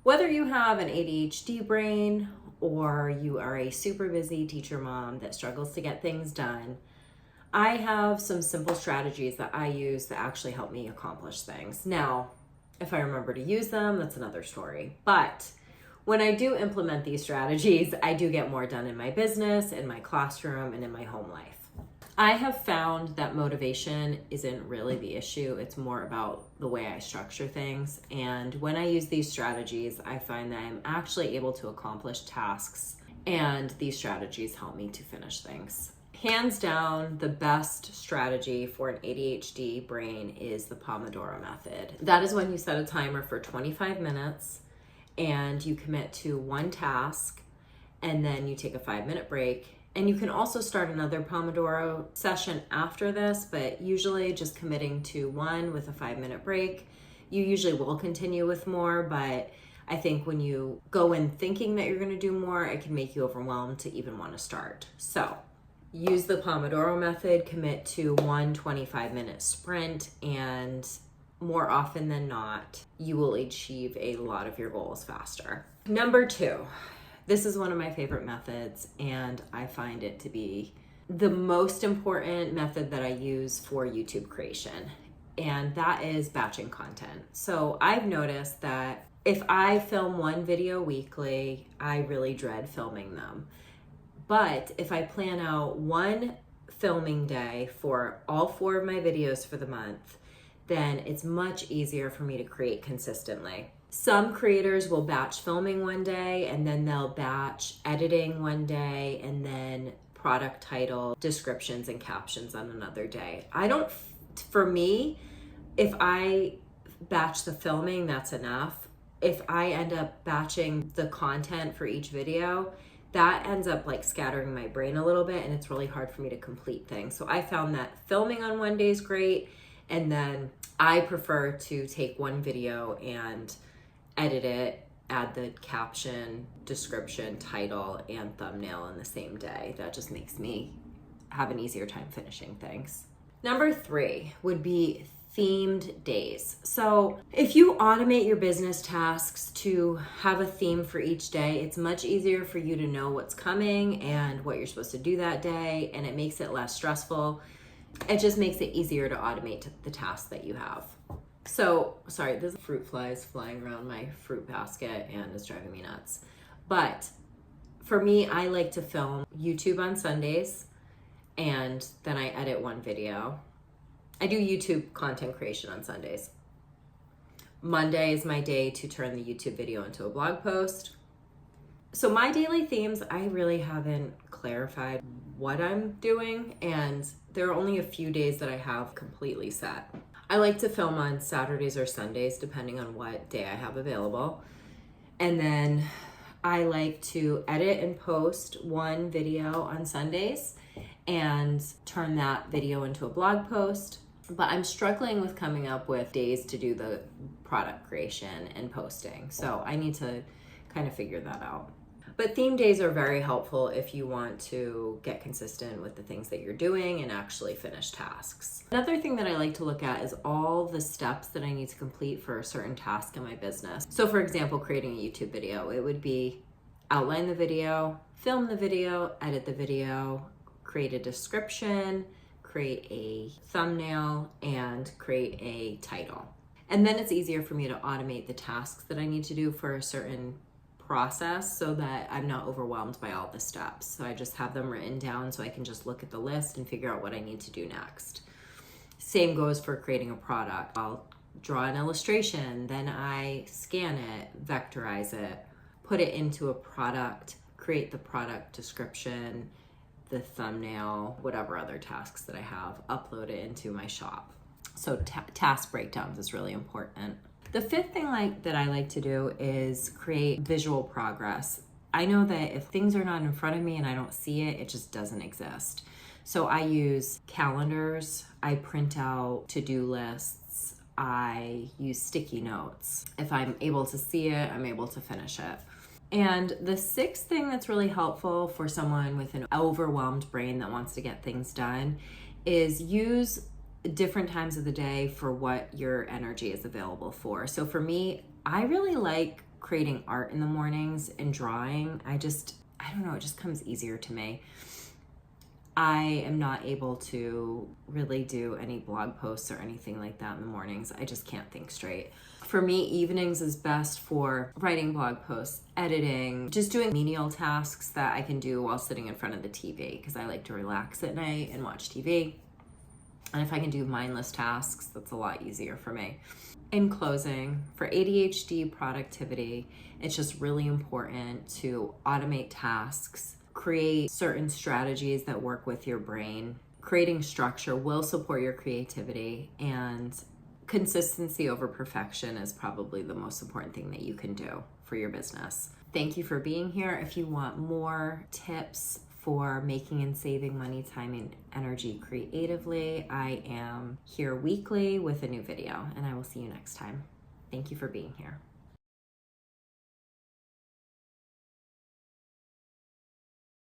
Whether you have an ADHD brain or you are a super busy teacher mom that struggles to get things done, I have some simple strategies that I use that actually help me accomplish things. Now, if I remember to use them, that's another story. But when I do implement these strategies, I do get more done in my business, in my classroom, and in my home life. I have found that motivation isn't really the issue. It's more about the way I structure things. And when I use these strategies, I find that I'm actually able to accomplish tasks, and these strategies help me to finish things. Hands down, the best strategy for an ADHD brain is the Pomodoro method. That is when you set a timer for 25 minutes and you commit to one task, and then you take a 5-minute break. And you can also start another Pomodoro session after this, but usually just committing to one with a 5-minute break. You usually will continue with more, but I think when you go in thinking that you're going to do more, it can make you overwhelmed to even want to start. So use the Pomodoro method, commit to one 25-minute sprint, and more often than not, you will achieve a lot of your goals faster. Number 2. This is one of my favorite methods, and I find it to be the most important method that I use for YouTube creation, and that is batching content. So I've noticed that if I film one video weekly, I really dread filming them. But if I plan out one filming day for all 4 of my videos for the month, then it's much easier for me to create consistently. Some creators will batch filming one day, and then they'll batch editing one day, and then product title, descriptions, and captions on another day. For me, if I batch the filming, that's enough. If I end up batching the content for each video, that ends up like scattering my brain a little bit, and it's really hard for me to complete things. So I found that filming on one day is great, and then I prefer to take one video and edit it, add the caption, description, title, and thumbnail in the same day. That just makes me have an easier time finishing things. Number 3 would be themed days. So if you automate your business tasks to have a theme for each day, it's much easier for you to know what's coming and what you're supposed to do that day, and it makes it less stressful. It just makes it easier to automate the tasks that you have. So, sorry, there's fruit flies flying around my fruit basket and it's driving me nuts. But for me, I like to film YouTube on Sundays, and then I edit one video. I do YouTube content creation on Sundays. Monday is my day to turn the YouTube video into a blog post. So my daily themes, I really haven't clarified what I'm doing, and there are only a few days that I have completely set. I like to film on Saturdays or Sundays, depending on what day I have available. And then I like to edit and post one video on Sundays and turn that video into a blog post. But I'm struggling with coming up with days to do the product creation and posting. So I need to kind of figure that out. But theme days are very helpful if you want to get consistent with the things that you're doing and actually finish tasks. Another thing that I like to look at is all the steps that I need to complete for a certain task in my business. So for example, creating a YouTube video, it would be outline the video, film the video, edit the video, create a description, create a thumbnail, and create a title. And then it's easier for me to automate the tasks that I need to do for a certain process so that I'm not overwhelmed by all the steps. So I just have them written down so I can just look at the list and figure out what I need to do next. Same goes for creating a product. I'll draw an illustration, then I scan it, vectorize it, put it into a product, create the product description, the thumbnail, whatever other tasks that I have, upload it into my shop. So task breakdowns is really important. The 5th thing that I like to do is create visual progress. I know that if things are not in front of me and I don't see it, it just doesn't exist. So I use calendars, I print out to-do lists, I use sticky notes. If I'm able to see it, I'm able to finish it. And the 6th thing that's really helpful for someone with an overwhelmed brain that wants to get things done is use different times of the day for what your energy is available for. So for me, I really like creating art in the mornings and drawing. I don't know, it just comes easier to me. I am not able to really do any blog posts or anything like that in the mornings. I just can't think straight. For me, evenings is best for writing blog posts, editing, just doing menial tasks that I can do while sitting in front of the TV, because I like to relax at night and watch TV. And if I can do mindless tasks, that's a lot easier for me. In closing, for ADHD productivity, it's just really important to automate tasks, create certain strategies that work with your brain. Creating structure will support your creativity, and consistency over perfection is probably the most important thing that you can do for your business. Thank you for being here. If you want more tips for making and saving money, time, and energy creatively, I am here weekly with a new video, and I will see you next time. Thank you for being here.